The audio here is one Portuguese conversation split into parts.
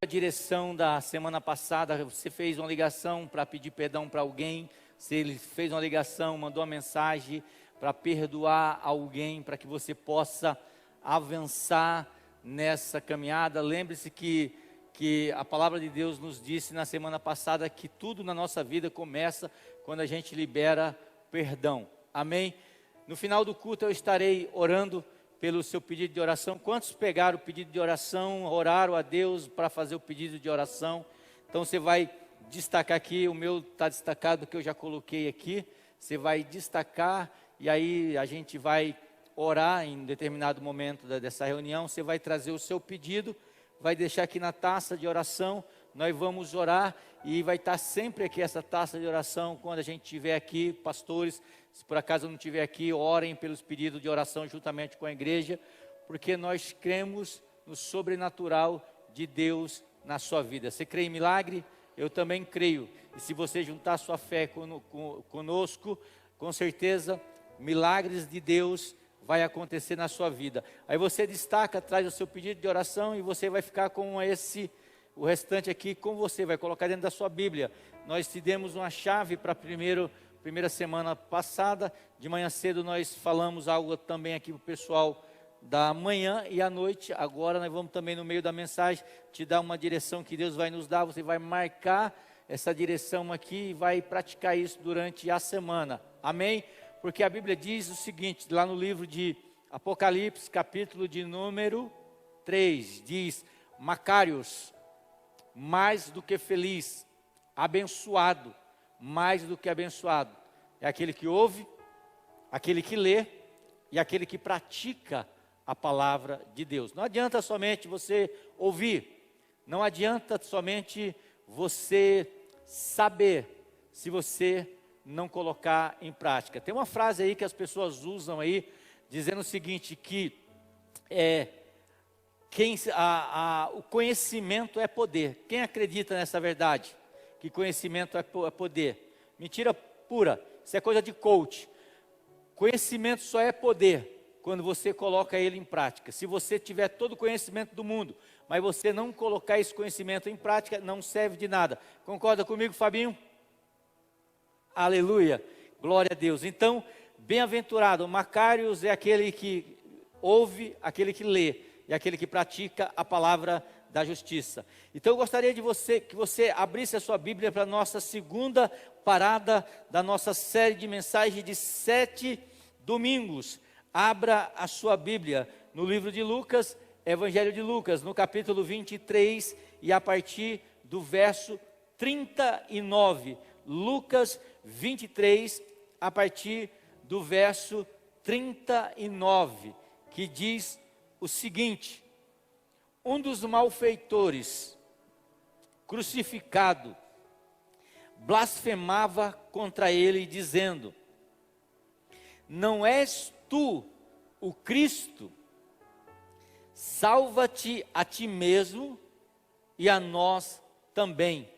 a direção da semana passada, você fez uma ligação para pedir perdão para alguém, se ele fez uma ligação, mandou uma mensagem para perdoar alguém, para que você possa avançar nessa caminhada. Lembre-se que a palavra de Deus nos disse na semana passada que tudo na nossa vida começa quando a gente libera perdão. Amém? No final do culto eu estarei orando pelo seu pedido de oração. Quantos pegaram o pedido de oração, oraram a Deus para fazer o pedido de oração? Então você vai destacar aqui, o meu está destacado que eu já coloquei aqui. Você vai destacar e aí a gente vai orar em determinado momento dessa reunião. Você vai trazer o seu pedido, vai deixar aqui na taça de oração. Nós vamos orar e vai estar sempre aqui essa taça de oração quando a gente estiver aqui, pastores. Se por acaso não estiver aqui, orem pelos pedidos de oração juntamente com a igreja, porque nós cremos no sobrenatural de Deus na sua vida. Você crê em milagre? Eu também creio. E se você juntar sua fé conosco, com certeza, milagres de Deus vai acontecer na sua vida. Aí você destaca, traz o seu pedido de oração e você vai ficar com o restante aqui com você, vai colocar dentro da sua Bíblia. Nós te demos uma chave para primeira semana passada, de manhã cedo nós falamos algo também aqui para o pessoal da manhã e à noite. Agora nós vamos também no meio da mensagem te dar uma direção que Deus vai nos dar. Você vai marcar essa direção aqui e vai praticar isso durante a semana. Amém? Porque a Bíblia diz o seguinte, lá no livro de Apocalipse, capítulo de número 3, diz: Macários, mais do que feliz, abençoado, mais do que abençoado, é aquele que ouve, aquele que lê e aquele que pratica a palavra de Deus. Não adianta somente você ouvir, não adianta somente você saber, se você não colocar em prática. Tem uma frase aí que as pessoas usam aí, dizendo o seguinte, que o conhecimento é poder. Quem acredita nessa verdade? Que conhecimento é poder? Mentira pura, isso é coisa de coach. Conhecimento só é poder quando você coloca ele em prática. Se você tiver todo o conhecimento do mundo, mas você não colocar esse conhecimento em prática, não serve de nada. Concorda comigo, Fabinho? Aleluia, glória a Deus. Então, bem-aventurado, Macários é aquele que ouve, aquele que lê e aquele que pratica a palavra da justiça. Então eu gostaria que você abrisse a sua Bíblia para a nossa segunda parada da nossa série de mensagens de 7 domingos. Abra a sua Bíblia no livro de Lucas, Evangelho de Lucas, no capítulo 23 e a partir do verso 39. Lucas 23, a partir do verso 39, que diz o seguinte: um dos malfeitores, crucificado, blasfemava contra ele, dizendo: não és tu o Cristo? Salva-te a ti mesmo e a nós também.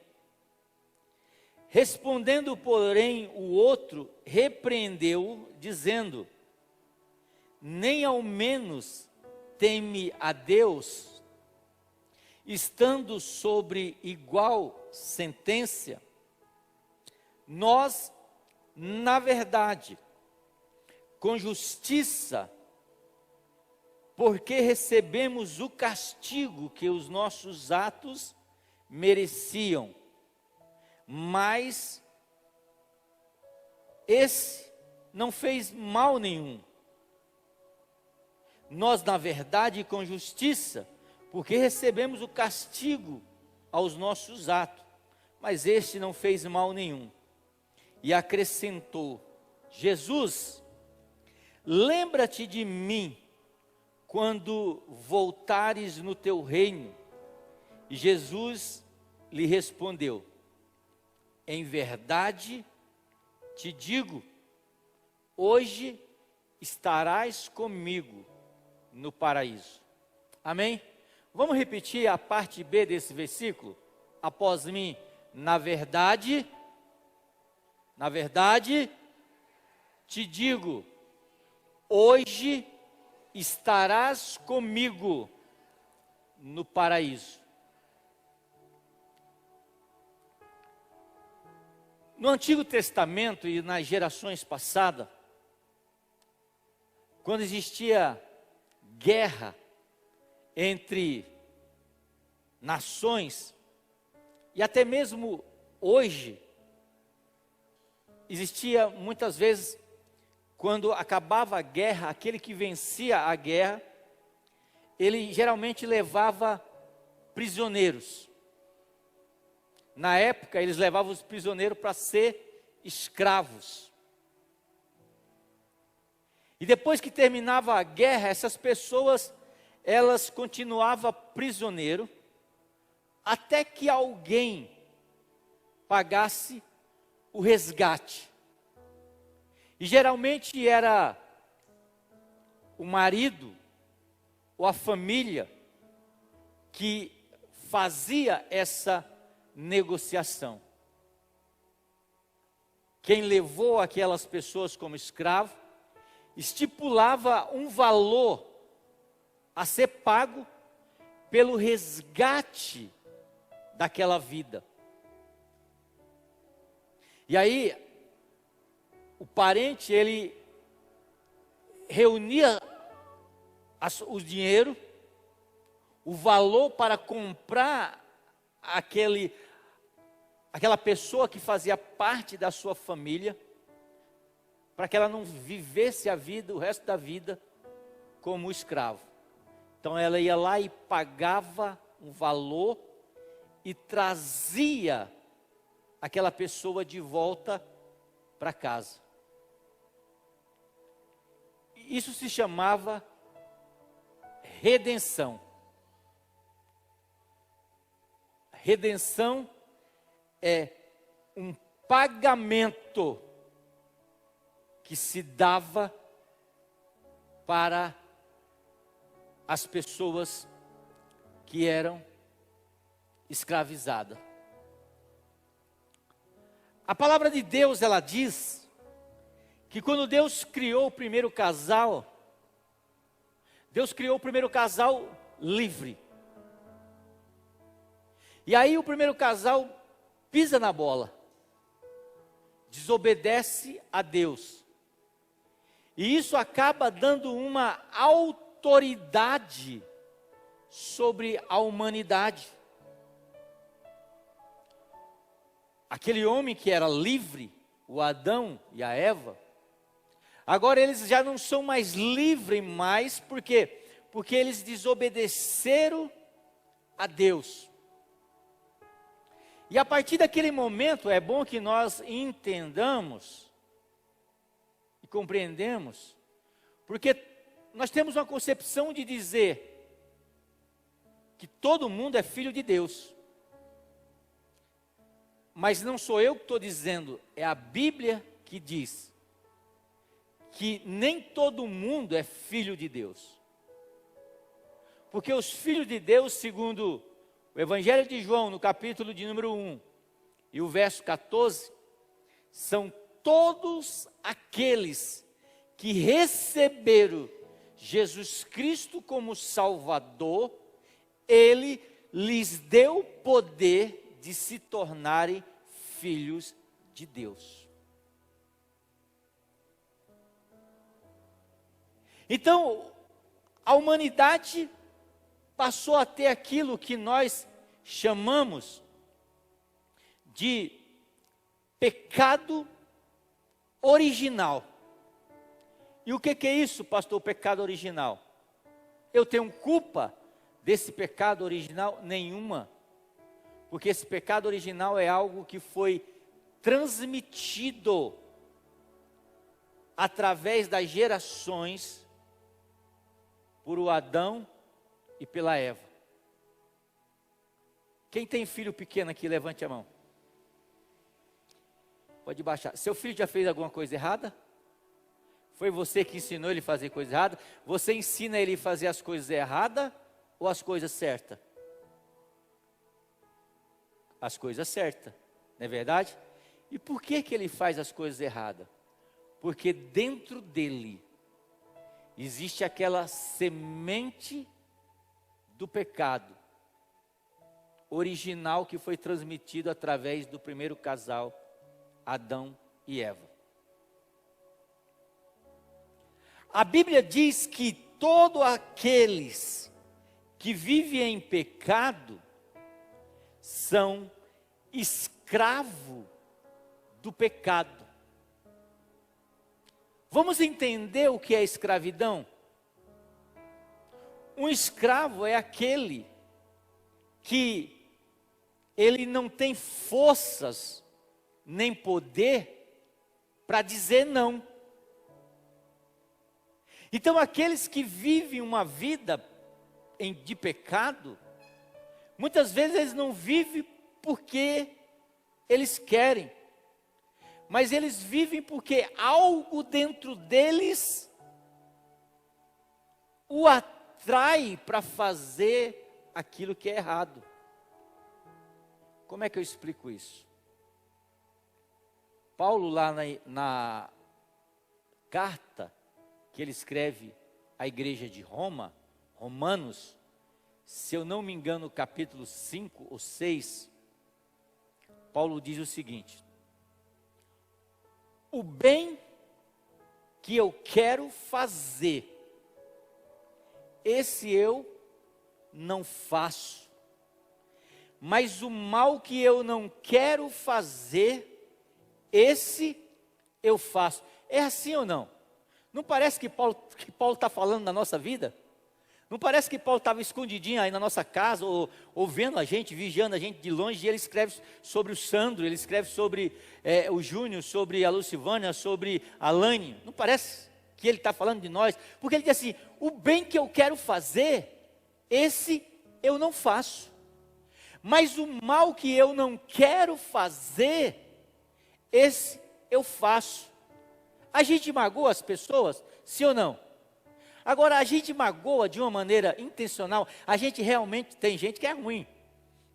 Respondendo, porém, o outro repreendeu-o, dizendo: nem ao menos teme a Deus, estando sobre igual sentença? Nós, na verdade, com justiça, porque recebemos o castigo que os nossos atos mereciam, mas esse não fez mal nenhum. Nós, na verdade, com justiça, porque recebemos o castigo aos nossos atos, mas este não fez mal nenhum. E acrescentou: Jesus, lembra-te de mim quando voltares no teu reino. E Jesus lhe respondeu: em verdade te digo, hoje estarás comigo no paraíso. Amém? Vamos repetir a parte B desse versículo? Após mim: na verdade te digo, hoje estarás comigo no paraíso. No Antigo Testamento e nas gerações passadas, quando existia guerra entre nações, e até mesmo hoje, existia muitas vezes, quando acabava a guerra, aquele que vencia a guerra, ele geralmente levava prisioneiros. Na época, eles levavam os prisioneiros para ser escravos. E depois que terminava a guerra, essas pessoas, elas continuavam prisioneiro, até que alguém pagasse o resgate. E geralmente era o marido ou a família que fazia essa negociação. Quem levou aquelas pessoas como escravo, estipulava um valor a ser pago pelo resgate daquela vida. E aí, o parente, ele reunia o dinheiro, o valor para comprar aquela pessoa que fazia parte da sua família, para que ela não vivesse a vida, o resto da vida, como escravo. Então ela ia lá e pagava um valor e trazia aquela pessoa de volta para casa. Isso se chamava redenção. Redenção é um pagamento que se dava para as pessoas que eram escravizadas. A palavra de Deus, ela diz que quando Deus criou o primeiro casal, Deus criou o primeiro casal livre. E aí o primeiro casal pisa na bola, desobedece a Deus. E isso acaba dando uma autoridade sobre a humanidade. Aquele homem que era livre, o Adão e a Eva, agora eles já não são mais livres mais, por quê? Porque eles desobedeceram a Deus. E a partir daquele momento, é bom que nós entendamos e compreendemos, porque nós temos uma concepção de dizer que todo mundo é filho de Deus. Mas não sou eu que estou dizendo, é a Bíblia que diz que nem todo mundo é filho de Deus. Porque os filhos de Deus, segundo o Evangelho de João, no capítulo de número 1, e o verso 14, são todos aqueles que receberam Jesus Cristo como Salvador, Ele lhes deu poder de se tornarem filhos de Deus. Então, a humanidade passou a ter aquilo que nós chamamos de pecado original. E o que é isso, pastor, pecado original? Eu tenho culpa desse pecado original? Nenhuma. Porque esse pecado original é algo que foi transmitido através das gerações por o Adão e pela Eva. Quem tem filho pequeno aqui, levante a mão. Pode baixar. Seu filho já fez alguma coisa errada? Foi você que ensinou ele a fazer coisa errada? Você ensina ele a fazer as coisas erradas ou as coisas certas? As coisas certas, não é verdade? E por que ele faz as coisas erradas? Porque dentro dele existe aquela semente do pecado original que foi transmitido através do primeiro casal, Adão e Eva. A Bíblia diz que todos aqueles que vivem em pecado são escravos do pecado. Vamos entender o que é escravidão? Um escravo é aquele que ele não tem forças nem poder para dizer não. Então aqueles que vivem uma vida de pecado, muitas vezes eles não vivem porque eles querem, mas eles vivem porque algo dentro deles o atrai para fazer aquilo que é errado. Como é que eu explico isso? Paulo lá na carta que ele escreve à igreja de Roma, Romanos, se eu não me engano, capítulo 5 ou 6, Paulo diz o seguinte: o bem que eu quero fazer, esse eu não faço, mas o mal que eu não quero fazer, esse eu faço. É assim ou não? Não parece que Paulo está falando da nossa vida? Não parece que Paulo estava escondidinho aí na nossa casa, ou vendo a gente, vigiando a gente de longe, e ele escreve sobre o Sandro, ele escreve sobre o Júnior, sobre a Lucivânia, sobre a Lane. Não parece que ele está falando de nós? Porque ele diz assim: o bem que eu quero fazer, esse eu não faço, mas o mal que eu não quero fazer, esse eu faço. A gente magoa as pessoas, sim ou não? Agora, a gente magoa de uma maneira intencional. A gente realmente, tem gente que é ruim,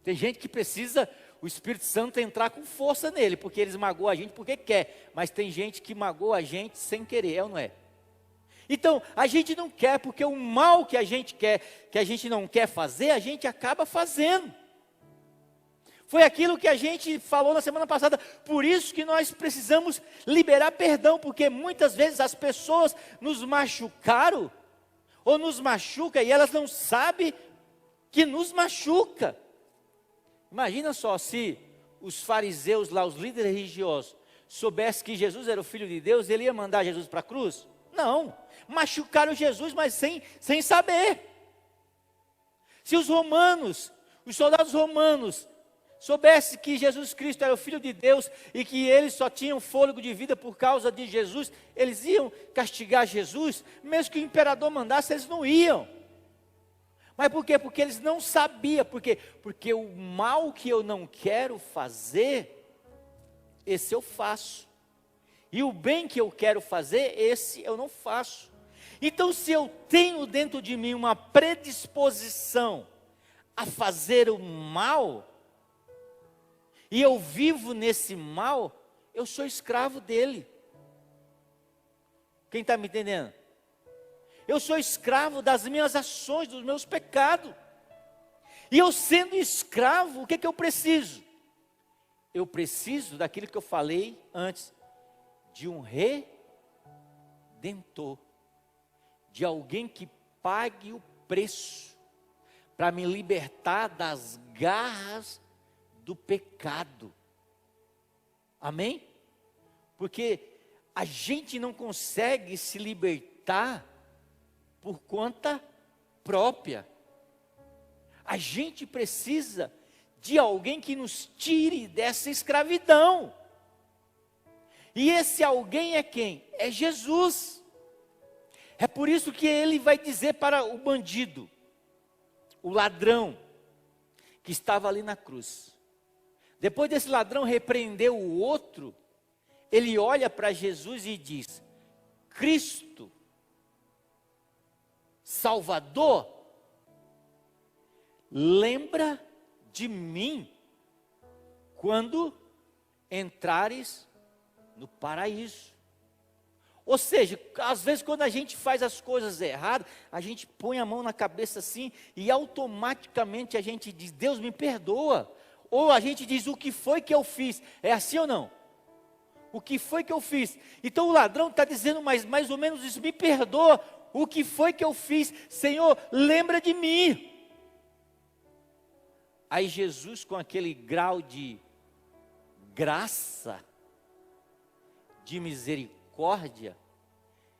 tem gente que precisa o Espírito Santo entrar com força nele, porque eles magoam a gente porque quer, mas tem gente que magoa a gente sem querer, é ou não é? Então, a gente não quer, porque o mal que a gente quer, que a gente não quer fazer, a gente acaba fazendo. Foi aquilo que a gente falou na semana passada. Por isso que nós precisamos liberar perdão, porque muitas vezes as pessoas nos machucaram, ou nos machucam, e elas não sabem que nos machuca. Imagina só, se os fariseus lá, os líderes religiosos, soubessem que Jesus era o Filho de Deus, ele ia mandar Jesus para a cruz? Não, machucaram Jesus, mas sem saber. Se os romanos, os soldados romanos, soubesse que Jesus Cristo era o Filho de Deus e que eles só tinham fôlego de vida por causa de Jesus, eles iam castigar Jesus, mesmo que o imperador mandasse, eles não iam. Mas por quê? Porque eles não sabiam. Por quê? Porque o mal que eu não quero fazer, esse eu faço. E o bem que eu quero fazer, esse eu não faço. Então, se eu tenho dentro de mim uma predisposição a fazer o mal, e eu vivo nesse mal, eu sou escravo dele. Quem está me entendendo? Eu sou escravo das minhas ações, dos meus pecados. E eu sendo escravo, o que eu preciso? Eu preciso daquilo que eu falei antes, de um redentor, de alguém que pague o preço, para me libertar das garras do pecado. Amém? Porque a gente não consegue se libertar por conta própria. A gente precisa de alguém que nos tire dessa escravidão. E esse alguém é quem? É Jesus. É por isso que ele vai dizer para o bandido, o ladrão, que estava ali na cruz. Depois desse ladrão repreender o outro, ele olha para Jesus e diz: Cristo, Salvador, lembra de mim quando entrares no paraíso. Ou seja, às vezes quando a gente faz as coisas erradas, a gente põe a mão na cabeça assim e automaticamente a gente diz: Deus me perdoa. Ou a gente diz: o que foi que eu fiz? É assim ou não? O que foi que eu fiz? Então o ladrão está dizendo mais ou menos isso: me perdoa, o que foi que eu fiz? Senhor, lembra de mim. Aí Jesus, com aquele grau de graça, de misericórdia,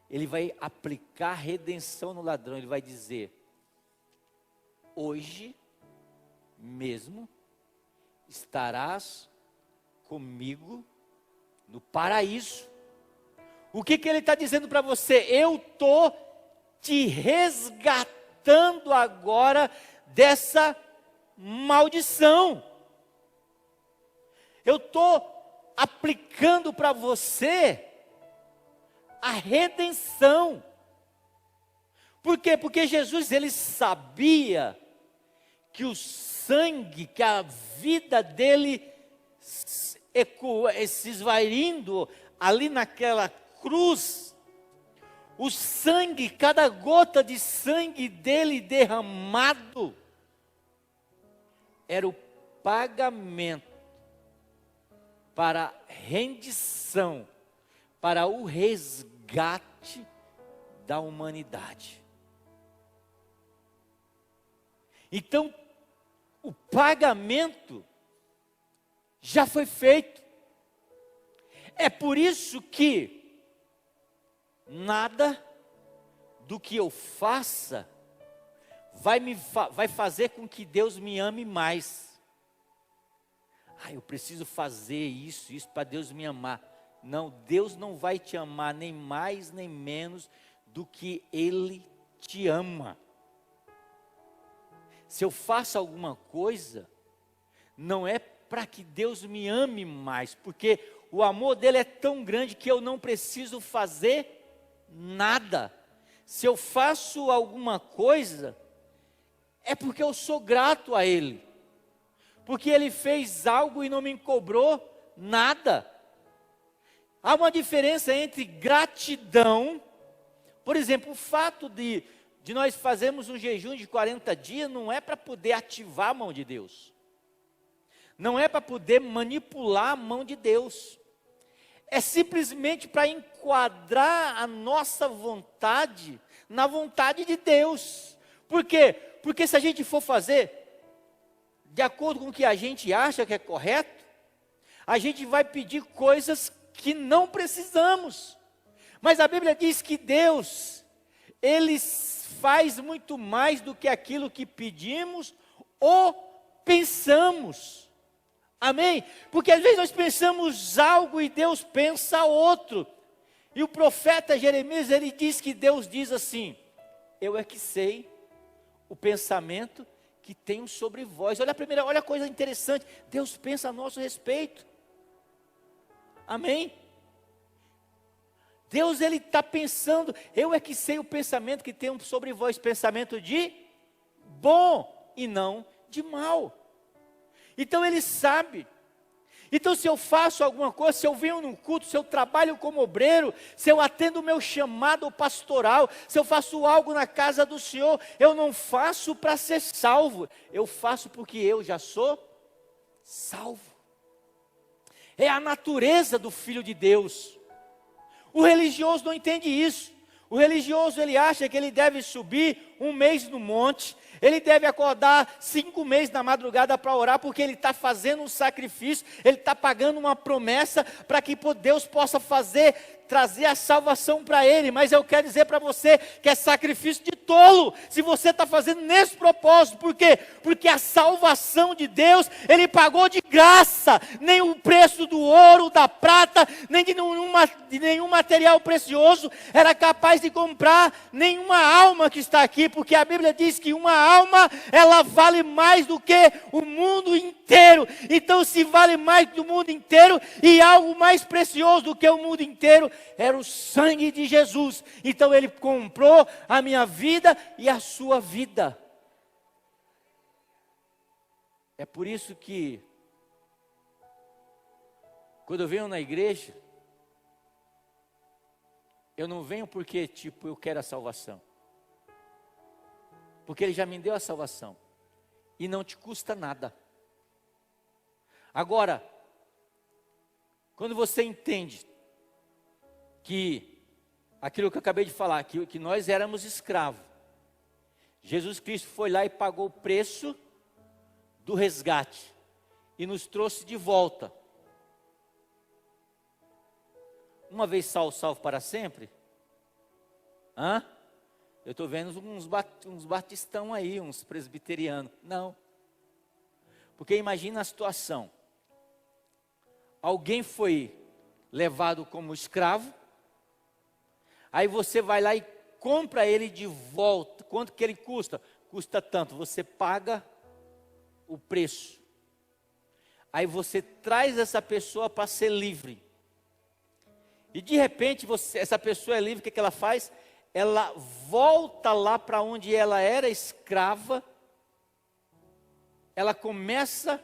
ele vai aplicar redenção no ladrão. Ele vai dizer: hoje mesmo estarás comigo no paraíso. O que ele está dizendo para você? Eu estou te resgatando agora dessa maldição. Eu estou aplicando para você a redenção. Por quê? Porque Jesus, ele sabia que o sangue, que a vida dele se esvaindo ali naquela cruz, o sangue, cada gota de sangue dele derramado, era o pagamento para a rendição, para o resgate da humanidade. Então, o pagamento já foi feito. É por isso que nada do que eu faça vai fazer com que Deus me ame mais. Eu preciso fazer isso para Deus me amar. Não, Deus não vai te amar nem mais nem menos do que Ele te ama. Se eu faço alguma coisa, não é para que Deus me ame mais, porque o amor dele é tão grande que eu não preciso fazer nada. Se eu faço alguma coisa, é porque eu sou grato a Ele, porque Ele fez algo e não me cobrou nada. Há uma diferença entre gratidão, por exemplo, o fato de nós fazermos um jejum de 40 dias, não é para poder ativar a mão de Deus, não é para poder manipular a mão de Deus, é simplesmente para enquadrar a nossa vontade na vontade de Deus. Por quê? Porque se a gente for fazer de acordo com o que a gente acha que é correto, a gente vai pedir coisas que não precisamos. Mas a Bíblia diz que Deus, Ele faz muito mais do que aquilo que pedimos ou pensamos. Amém? Porque às vezes nós pensamos algo e Deus pensa outro. E o profeta Jeremias, ele diz que Deus diz assim: eu é que sei o pensamento que tenho sobre vós. Olha a coisa interessante, Deus pensa a nosso respeito. Amém? Deus, ele está pensando, eu é que sei o pensamento que tenho sobre vós, pensamento de bom e não de mal. Então ele sabe. Então se eu faço alguma coisa, se eu venho num culto, se eu trabalho como obreiro, se eu atendo o meu chamado pastoral, se eu faço algo na casa do Senhor, eu não faço para ser salvo, eu faço porque eu já sou salvo. É a natureza do Filho de Deus. O religioso não entende isso. O religioso, ele acha que ele deve subir um mês no monte, ele deve acordar 5 meses na madrugada para orar, porque ele está fazendo um sacrifício, ele está pagando uma promessa para que Deus possa trazer a salvação para ele. Mas eu quero dizer para você que é sacrifício de tolo, se você está fazendo nesse propósito. Por quê? Porque a salvação de Deus, Ele pagou de graça, nem o preço do ouro, da prata, nem de nenhum material precioso era capaz de comprar nenhuma alma que está aqui, porque a Bíblia diz que uma alma, ela vale mais do que o mundo inteiro. Então, se vale mais do mundo inteiro, e algo mais precioso do que o mundo inteiro, era o sangue de Jesus. Então Ele comprou a minha vida e a sua vida. É por isso que quando eu venho na igreja, eu não venho porque eu quero a salvação, porque Ele já me deu a salvação e não te custa nada. Agora, Quando você entende que aquilo que eu acabei de falar, que nós éramos escravos, Jesus Cristo foi lá e pagou o preço do resgate e nos trouxe de volta. Uma vez salvo, salvo para sempre? Hã? Eu estou vendo uns batistão aí, uns presbiterianos. Não. Porque imagina a situação. Alguém foi levado como escravo, aí você vai lá e compra ele de volta. Quanto que ele custa? Custa tanto, você paga o preço. Aí você traz essa pessoa para ser livre. E de repente, essa pessoa é livre, o que ela faz? Ela volta lá para onde ela era escrava, ela começa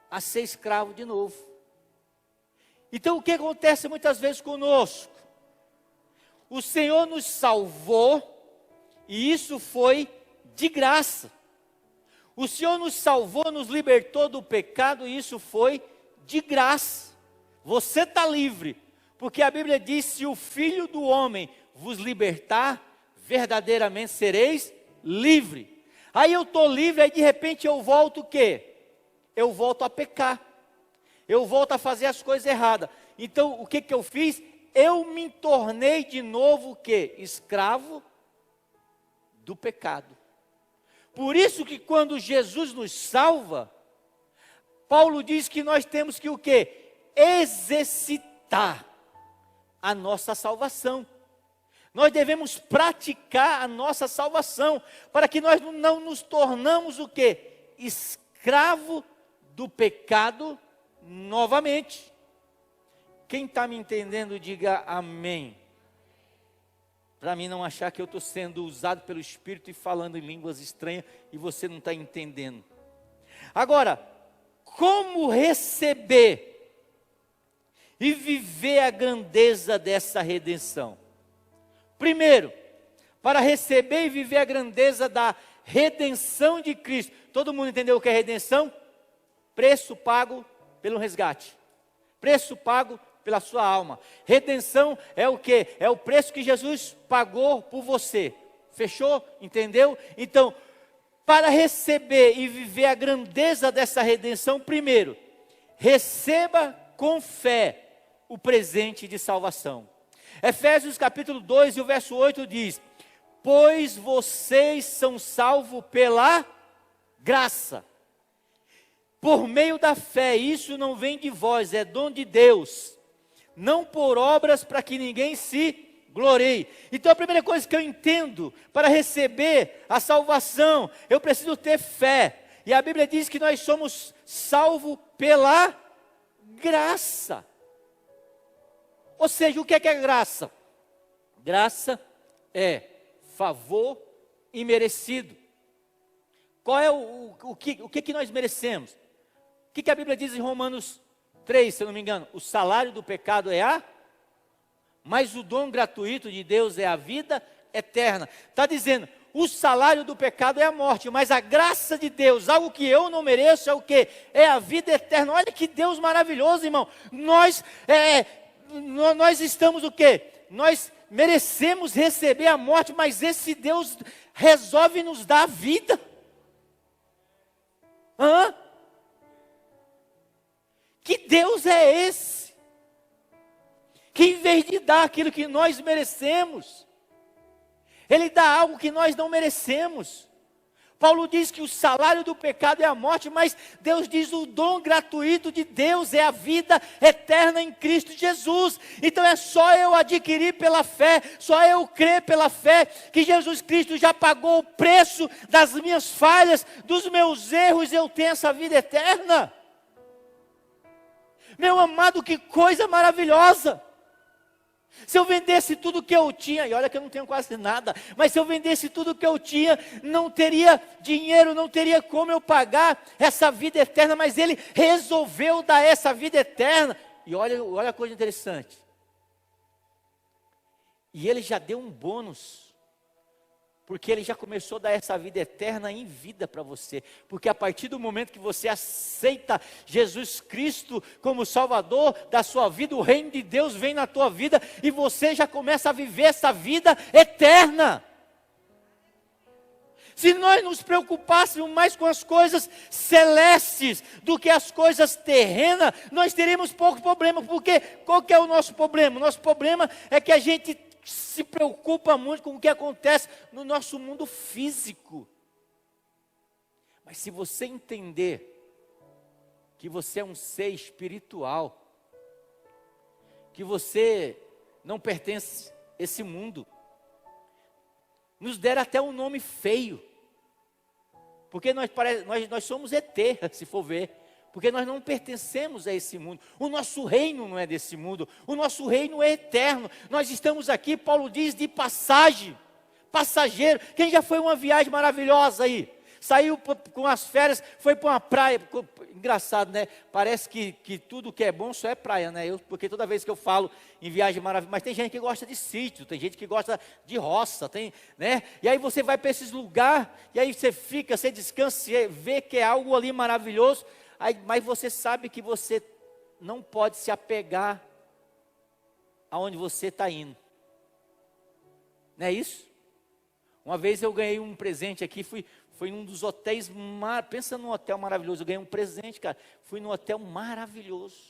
a ser escravo de novo. Então o que acontece muitas vezes conosco? O Senhor nos salvou, e isso foi de graça. O Senhor nos salvou, nos libertou do pecado, e isso foi de graça. Você está livre, porque a Bíblia diz: se o Filho do Homem vos libertar, verdadeiramente sereis livre. Aí eu estou livre, aí de repente eu volto o quê? Eu volto a pecar. Eu volto a fazer as coisas erradas. Então o que eu fiz? Eu me tornei de novo o quê? Escravo do pecado. Por isso que quando Jesus nos salva, Paulo diz que nós temos que o quê? Exercitar a nossa salvação. Nós devemos praticar a nossa salvação, para que nós não nos tornamos o quê? Escravo do pecado novamente. Quem está me entendendo, diga amém. Para mim não achar que eu estou sendo usado pelo Espírito e falando em línguas estranhas e você não está entendendo. Agora, como receber e viver a grandeza dessa redenção? Primeiro, para receber e viver a grandeza da redenção de Cristo. Todo mundo entendeu o que é redenção? Preço pago pelo resgate. Preço pago pela sua alma. Redenção é o quê? É o preço que Jesus pagou por você. Fechou? Entendeu? Então, para receber e viver a grandeza dessa redenção, primeiro, receba com fé o presente de salvação. Efésios capítulo 2 e o verso 8 diz: pois vocês são salvos pela graça, por meio da fé. Isso não vem de vós, é dom de Deus, não por obras, para que ninguém se glorie. Então a primeira coisa que eu entendo, para receber a salvação, eu preciso ter fé. E a Bíblia diz que nós somos salvos pela graça. Ou seja, o que é graça? Graça é favor imerecido. Qual é o que nós merecemos? O que a Bíblia diz em Romanos 3, se eu não me engano? O salário do pecado é mas o dom gratuito de Deus é a vida eterna. Está dizendo, o salário do pecado é a morte, mas a graça de Deus, algo que eu não mereço, é o quê? É a vida eterna. Olha que Deus maravilhoso, irmão. Nós estamos o quê? Nós merecemos receber a morte, mas esse Deus resolve nos dar a vida. Que Deus é esse? Que em vez de dar aquilo que nós merecemos, Ele dá algo que nós não merecemos. Paulo diz que o salário do pecado é a morte, mas Deus diz o dom gratuito de Deus é a vida eterna em Cristo Jesus. Então é só eu adquirir pela fé, só eu crer pela fé, que Jesus Cristo já pagou o preço das minhas falhas, dos meus erros, eu tenho essa vida eterna. Meu amado, que coisa maravilhosa! Se eu vendesse tudo que eu tinha, e olha que eu não tenho quase nada, mas se eu vendesse tudo que eu tinha, não teria dinheiro, não teria como eu pagar essa vida eterna, mas Ele resolveu dar essa vida eterna. E olha a coisa interessante. E Ele já deu um bônus Porque Ele já começou a dar essa vida eterna em vida para você. Porque a partir do momento que você aceita Jesus Cristo como Salvador da sua vida, o reino de Deus vem na tua vida e você já começa a viver essa vida eterna. Se nós nos preocupássemos mais com as coisas celestes do que as coisas terrenas, nós teríamos pouco problema. Porque qual que é o nosso problema? O nosso problema é que a gente se preocupa muito com o que acontece no nosso mundo físico. Mas se você entender que você é um ser espiritual, que você não pertence a esse mundo, nos deram até um nome feio, porque nós somos ET, se for ver, porque nós não pertencemos a esse mundo, o nosso reino não é desse mundo, o nosso reino é eterno, nós estamos aqui, Paulo diz, de passagem, passageiro. Quem já foi uma viagem maravilhosa aí? Saiu com as férias, foi para uma praia, engraçado, né? Parece que tudo que é bom só é praia, né? Porque toda vez que eu falo em viagem maravilhosa, mas tem gente que gosta de sítio, tem gente que gosta de roça, né? E aí você vai para esses lugares, e aí você fica, você descansa, você vê que é algo ali maravilhoso, mas você sabe que você não pode se apegar aonde você está indo. Não é isso? Uma vez eu ganhei um presente aqui, foi num dos hotéis, pensa num hotel maravilhoso, eu ganhei um presente, cara, fui num hotel maravilhoso.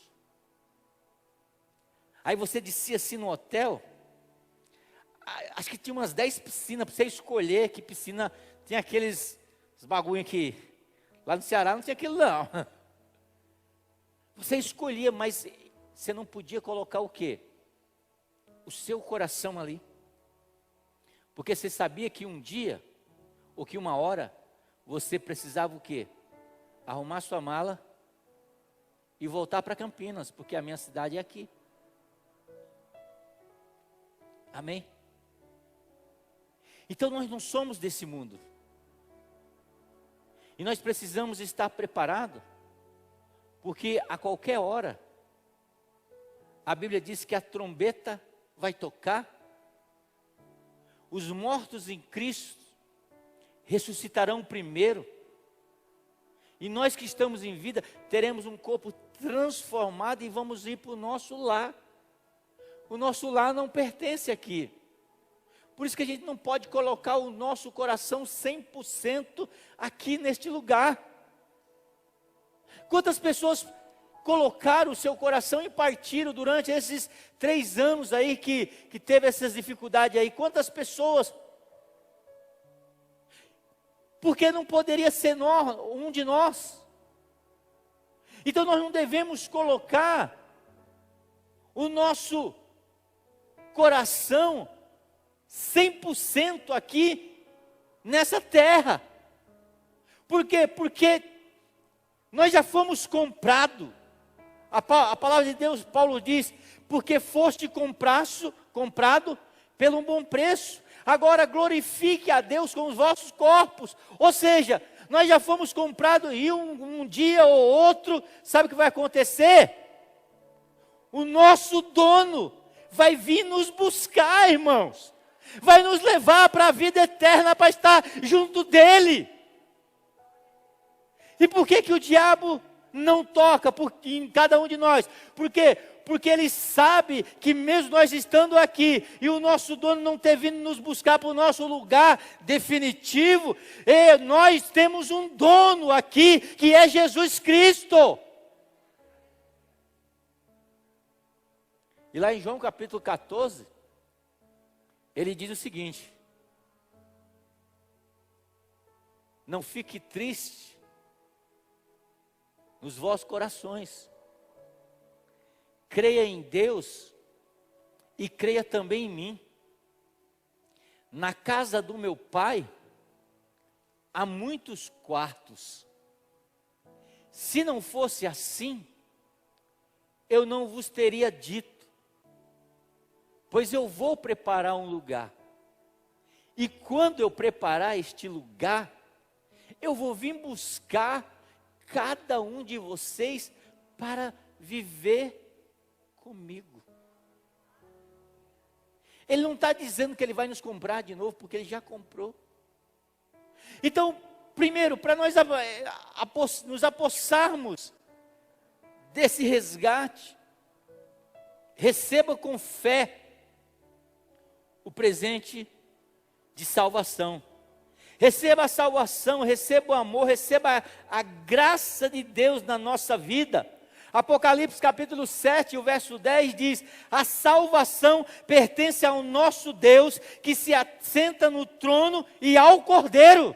Aí você descia assim no hotel, acho que tinha umas 10 piscinas, para você escolher que piscina, tinha aqueles bagulho aqui, lá no Ceará não tinha aquilo não. Você escolhia, mas você não podia colocar o quê? O seu coração ali. Porque você sabia que um dia, ou que uma hora, você precisava o quê? Arrumar sua mala e voltar para Campinas, porque a minha cidade é aqui. Amém? Então nós não somos desse mundo. E nós precisamos estar preparados, porque a qualquer hora, a Bíblia diz que a trombeta vai tocar, os mortos em Cristo ressuscitarão primeiro, e nós que estamos em vida, teremos um corpo transformado e vamos ir para o nosso lar. O nosso lar não pertence aqui. Por isso que a gente não pode colocar o nosso coração 100% aqui neste lugar. Quantas pessoas colocaram o seu coração e partiram durante esses 3 anos aí que teve essas dificuldades aí? Quantas pessoas? Porque não poderia ser um de nós. Então nós não devemos colocar o nosso coração 100% aqui nessa terra. Por quê? Porque nós já fomos comprados. A palavra de Deus, Paulo diz, porque foste comprado pelo um bom preço. Agora glorifique a Deus com os vossos corpos. Ou seja, nós já fomos comprados e um dia ou outro, sabe o que vai acontecer? O nosso dono vai vir nos buscar, irmãos. Vai nos levar para a vida eterna, para estar junto dele. E por que o diabo não toca em cada um de nós? Por quê? Porque ele sabe que mesmo nós estando aqui, e o nosso dono não ter vindo nos buscar para o nosso lugar definitivo, nós temos um dono aqui, que é Jesus Cristo. E lá em João capítulo 14, ele diz o seguinte: não fique triste nos vossos corações, creia em Deus e creia também em mim. Na casa do meu pai há muitos quartos. Se não fosse assim, eu não vos teria dito, pois eu vou preparar um lugar. E quando eu preparar este lugar, eu vou vir buscar cada um de vocês para viver comigo. Ele não está dizendo que ele vai nos comprar de novo, porque ele já comprou. Então, primeiro, para nós nos apossarmos desse resgate, receba com fé o presente de salvação. Receba a salvação, receba o amor, receba a graça de Deus na nossa vida. Apocalipse capítulo 7, o verso 10 diz: a salvação pertence ao nosso Deus, que se assenta no trono, e ao Cordeiro.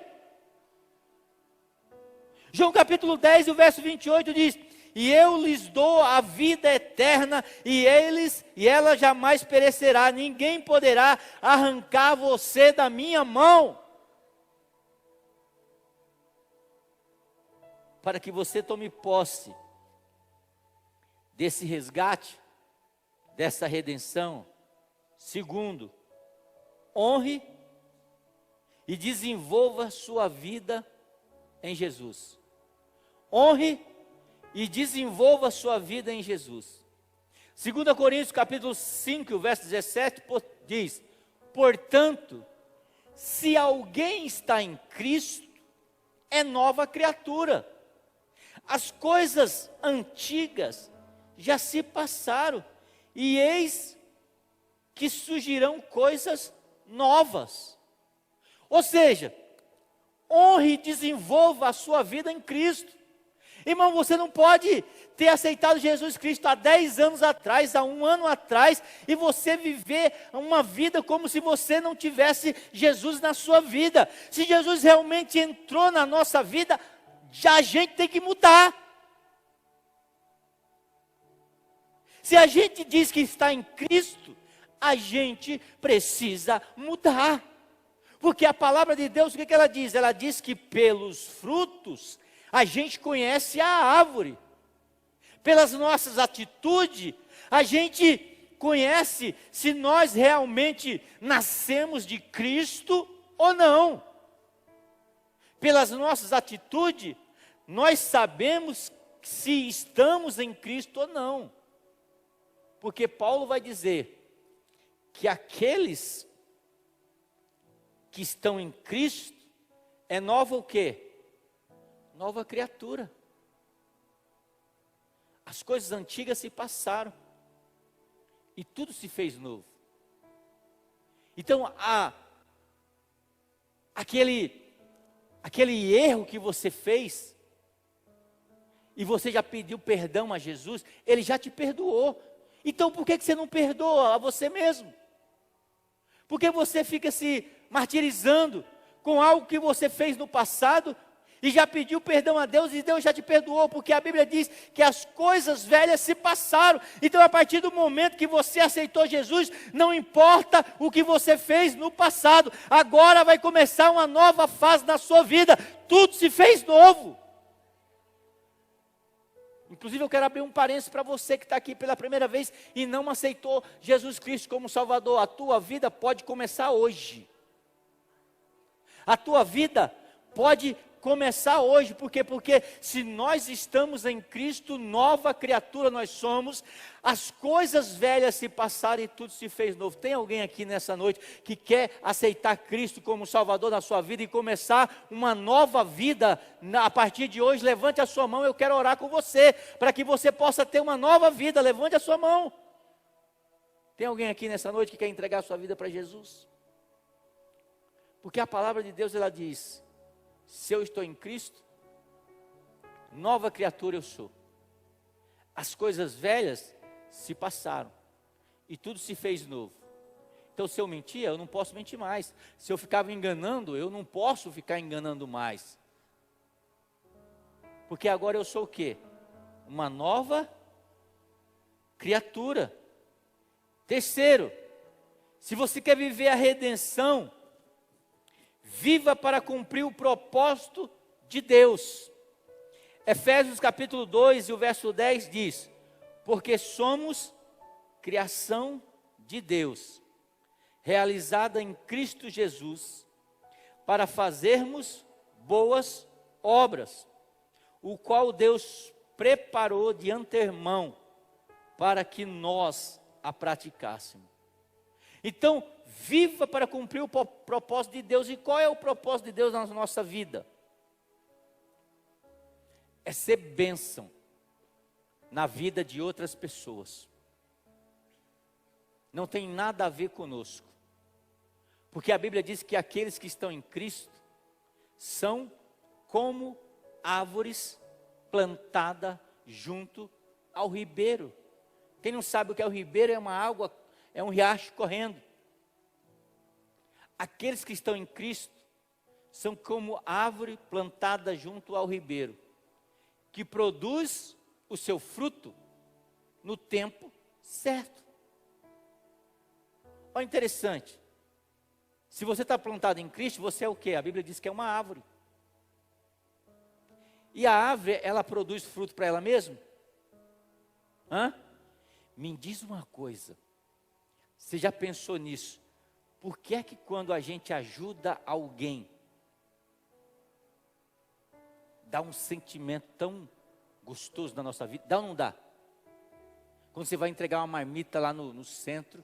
João capítulo 10, o verso 28 diz: e eu lhes dou a vida eterna, e ela jamais perecerá, ninguém poderá arrancar você da minha mão. Para que você tome posse desse resgate, dessa redenção. Segundo, honre e desenvolva sua vida em Jesus. Honre e desenvolva sua vida em Jesus. 2 Coríntios capítulo 5, verso 17, diz: portanto, se alguém está em Cristo, é nova criatura. As coisas antigas já se passaram, e eis que surgirão coisas novas. Ou seja, honre e desenvolva a sua vida em Cristo. Irmão, você não pode ter aceitado Jesus Cristo há 10 anos atrás, há 1 ano atrás, e você viver uma vida como se você não tivesse Jesus na sua vida. Se Jesus realmente entrou na nossa vida, já a gente tem que mudar. Se a gente diz que está em Cristo, a gente precisa mudar. Porque a palavra de Deus, o que ela diz? Ela diz que pelos frutos a gente conhece a árvore. Pelas nossas atitudes, a gente conhece se nós realmente nascemos de Cristo ou não. Pelas nossas atitudes, nós sabemos se estamos em Cristo ou não. Porque Paulo vai dizer que aqueles que estão em Cristo é nova o quê? Nova criatura. As coisas antigas se passaram e tudo se fez novo. Então, aquele erro que você fez, e você já pediu perdão a Jesus, Ele já te perdoou. Então por que você não perdoa a você mesmo? Porque você fica se martirizando com algo que você fez no passado, e já pediu perdão a Deus, e Deus já te perdoou, porque a Bíblia diz que as coisas velhas se passaram. Então a partir do momento que você aceitou Jesus, não importa o que você fez no passado, agora vai começar uma nova fase na sua vida, tudo se fez novo. Inclusive eu quero abrir um parênteses para você que está aqui pela primeira vez e não aceitou Jesus Cristo como Salvador. A tua vida pode começar hoje. A tua vida pode começar hoje. Por quê? Porque se nós estamos em Cristo, nova criatura nós somos. As coisas velhas se passaram e tudo se fez novo. Tem alguém aqui nessa noite que quer aceitar Cristo como Salvador na sua vida e começar uma nova vida a partir de hoje? Levante a sua mão, eu quero orar com você, para que você possa ter uma nova vida. Levante a sua mão. Tem alguém aqui nessa noite que quer entregar a sua vida para Jesus? Porque a palavra de Deus, ela diz: se eu estou em Cristo, nova criatura eu sou. As coisas velhas se passaram e tudo se fez novo. Então se eu mentia, eu não posso mentir mais. Se eu ficava enganando, eu não posso ficar enganando mais. Porque agora eu sou o quê? Uma nova criatura. Terceiro, se você quer viver a redenção, viva para cumprir o propósito de Deus. Efésios capítulo 2 e o verso 10 diz: porque somos criação de Deus, realizada em Cristo Jesus, para fazermos boas obras, o qual Deus preparou de antemão para que nós a praticássemos. Então, viva para cumprir o propósito de Deus. E qual é o propósito de Deus na nossa vida? É ser bênção na vida de outras pessoas. Não tem nada a ver conosco. Porque a Bíblia diz que aqueles que estão em Cristo são como árvores plantadas junto ao ribeiro. Quem não sabe o que é o ribeiro, é uma água, é um riacho correndo. Aqueles que estão em Cristo são como árvore plantada junto ao ribeiro, que produz o seu fruto no tempo certo. Olha, interessante. Se você está plantado em Cristo, você é o quê? A Bíblia diz que é uma árvore. E a árvore, ela produz fruto para ela mesma? Me diz uma coisa. Você já pensou nisso? Por que é que quando a gente ajuda alguém, dá um sentimento tão gostoso na nossa vida? Dá ou não dá? Quando você vai entregar uma marmita lá no centro,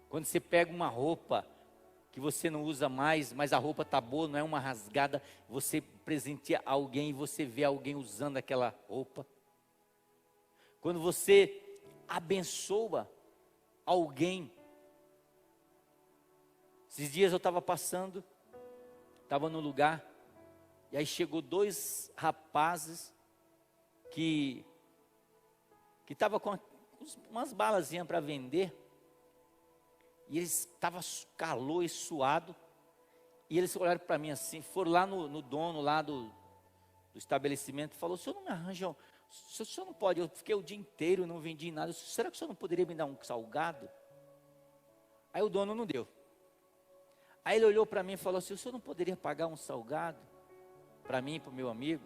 quando você pega uma roupa que você não usa mais, mas a roupa está boa, não é uma rasgada, você presenteia alguém e você vê alguém usando aquela roupa. Quando você abençoa alguém. Esses dias eu estava passando, estava no lugar, e aí chegou 2 rapazes que estavam com umas balazinhas para vender, e eles estavam calor e suado, e eles olharam para mim assim, foram lá no dono lá do estabelecimento, falou: o senhor não me arranja, o senhor não pode, eu fiquei o dia inteiro, não vendi nada, será que o senhor não poderia me dar um salgado? Aí o dono não deu. Aí ele olhou para mim e falou assim: o senhor não poderia pagar um salgado para mim e para o meu amigo?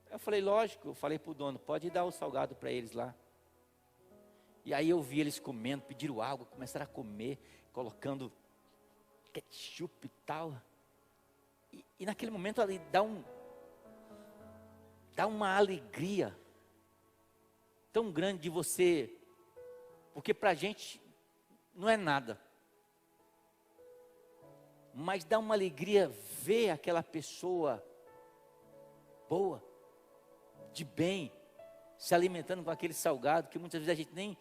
Eu falei: lógico. Eu falei para o dono: pode dar o salgado para eles lá. E aí eu vi eles comendo, pediram água, começaram a comer, colocando ketchup e tal. E naquele momento ali dá uma alegria tão grande de você, porque para a gente não é nada, mas dá uma alegria ver aquela pessoa boa, de bem, se alimentando com aquele salgado, que muitas vezes a gente nem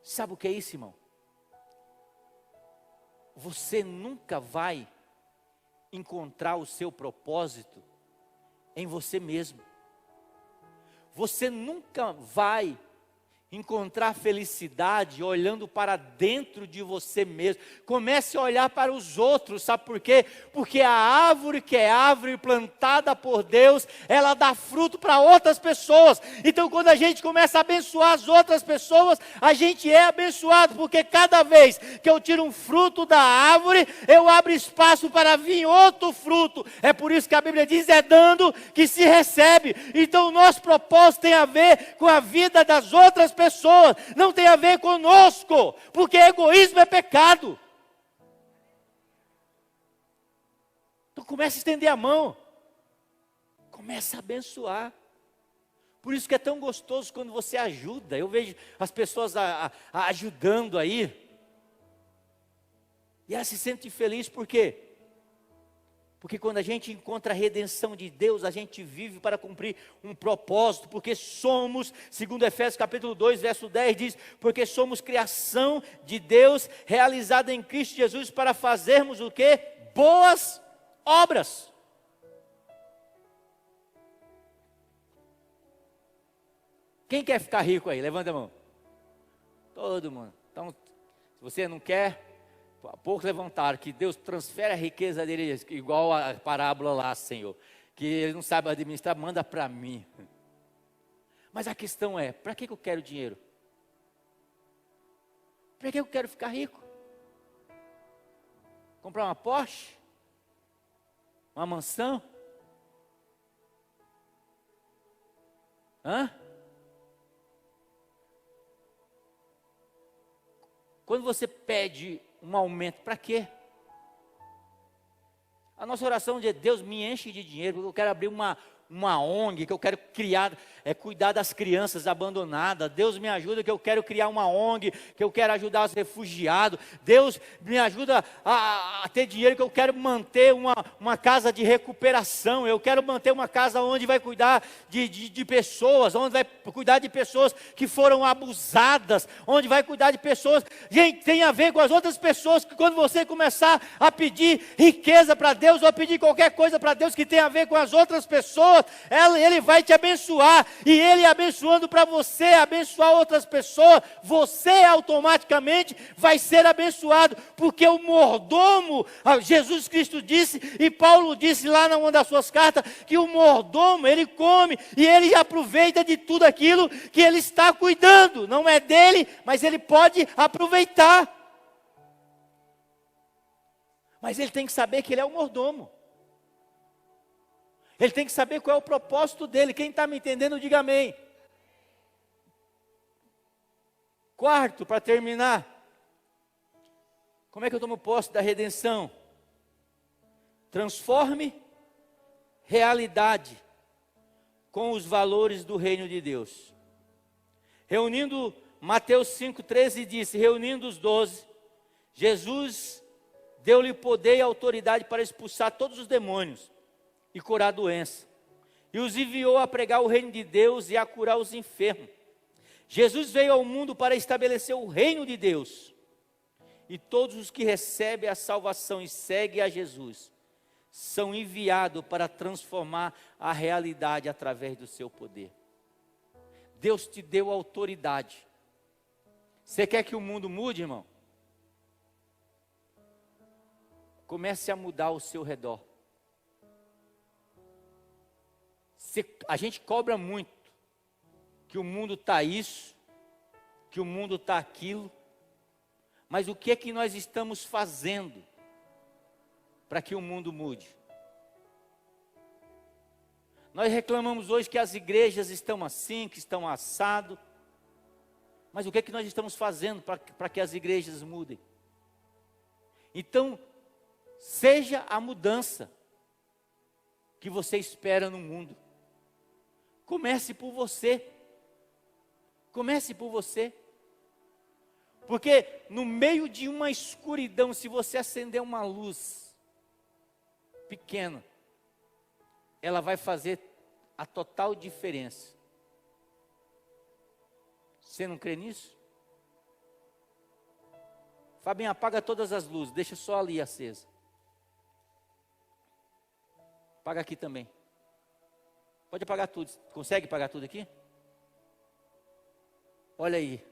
sabe o que é isso, irmão. Você nunca vai encontrar o seu propósito em você mesmo. Você nunca vai encontrar felicidade olhando para dentro de você mesmo. Comece a olhar para os outros, sabe por quê? Porque a árvore que é árvore plantada por Deus, ela dá fruto para outras pessoas. Então quando a gente começa a abençoar as outras pessoas, a gente é abençoado, porque cada vez que eu tiro um fruto da árvore, eu abro espaço para vir outro fruto. É por isso que a Bíblia diz: é dando que se recebe. Então o nosso propósito tem a ver com a vida das outras pessoas, não tem a ver conosco, porque egoísmo é pecado. Então comece a estender a mão, comece a abençoar. Por isso que é tão gostoso quando você ajuda. Eu vejo as pessoas ajudando aí, e elas se sentem felizes. Por quê? Porque quando a gente encontra a redenção de Deus, a gente vive para cumprir um propósito, porque somos, segundo Efésios capítulo 2, verso 10, diz: porque somos criação de Deus, realizada em Cristo Jesus, para fazermos o quê? Boas obras. Quem quer ficar rico aí? Levanta a mão. Todo mundo. Então, se você não quer, poucos levantaram, que Deus transfere a riqueza dele, igual a parábola lá, Senhor, que ele não sabe administrar, manda para mim. Mas a questão é: para que eu quero dinheiro? Para que eu quero ficar rico? Comprar uma Porsche? Uma mansão? Quando você pede um aumento, para quê? A nossa oração de: Deus, me enche de dinheiro, porque eu quero abrir uma ONG, que eu quero criar, cuidar das crianças abandonadas. Deus me ajuda que eu quero criar uma ONG, que eu quero ajudar os refugiados. Deus me ajuda a ter dinheiro, que eu quero manter uma casa de recuperação. Eu quero manter uma casa onde vai cuidar de pessoas, onde vai cuidar de pessoas que foram abusadas, onde vai cuidar de pessoas. Gente, tem a ver com as outras pessoas, que quando você começar a pedir riqueza para Deus, ou a pedir qualquer coisa para Deus que tem a ver com as outras pessoas, Ele vai te abençoar, e Ele abençoando para você, abençoar outras pessoas, você automaticamente vai ser abençoado, porque o mordomo, Jesus Cristo disse, e Paulo disse lá numa das suas cartas, que o mordomo, ele come, e ele aproveita de tudo aquilo que ele está cuidando, não é dele, mas ele pode aproveitar. Mas ele tem que saber que ele é o mordomo. Ele tem que saber qual é o propósito dele. Quem está me entendendo, diga amém. Quarto, para terminar. Como é que eu tomo posse da redenção? Transforme realidade com os valores do reino de Deus. Reunindo, Mateus 5,13 disse, reunindo os 12, Jesus deu-lhe poder e autoridade para expulsar todos os demônios e curar a doença. E os enviou a pregar o reino de Deus e a curar os enfermos. Jesus veio ao mundo para estabelecer o reino de Deus. E todos os que recebem a salvação e seguem a Jesus, são enviados para transformar a realidade através do seu poder. Deus te deu autoridade. Você quer que o mundo mude, irmão? Comece a mudar ao seu redor. A gente cobra muito que o mundo está isso, que o mundo está aquilo, mas o que é que nós estamos fazendo para que o mundo mude? Nós reclamamos hoje que as igrejas estão assim, que estão assado, mas o que é que nós estamos fazendo para que as igrejas mudem? Então, seja a mudança que você espera no mundo. Comece por você. Comece por você. Porque no meio de uma escuridão, se você acender uma luz pequena, ela vai fazer a total diferença. Você não crê nisso? Fabinho, apaga todas as luzes, deixa só ali acesa. Apaga aqui também. Pode apagar tudo. Consegue apagar tudo aqui? Olha aí.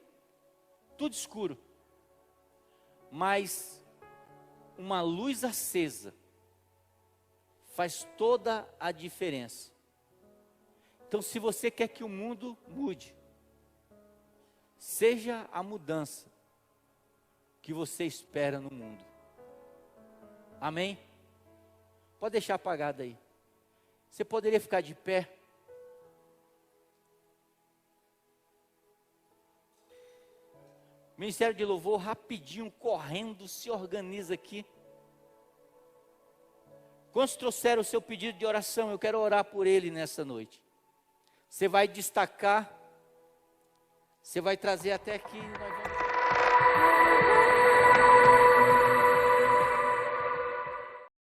Tudo escuro. Mas uma luz acesa faz toda a diferença. Então, se você quer que o mundo mude, seja a mudança que você espera no mundo. Amém? Pode deixar apagado aí. Você poderia ficar de pé? Ministério de Louvor, rapidinho, correndo, se organiza aqui. Quantos trouxeram o seu pedido de oração? Eu quero orar por ele nessa noite. Você vai destacar, você vai trazer até aqui. Nós vamos...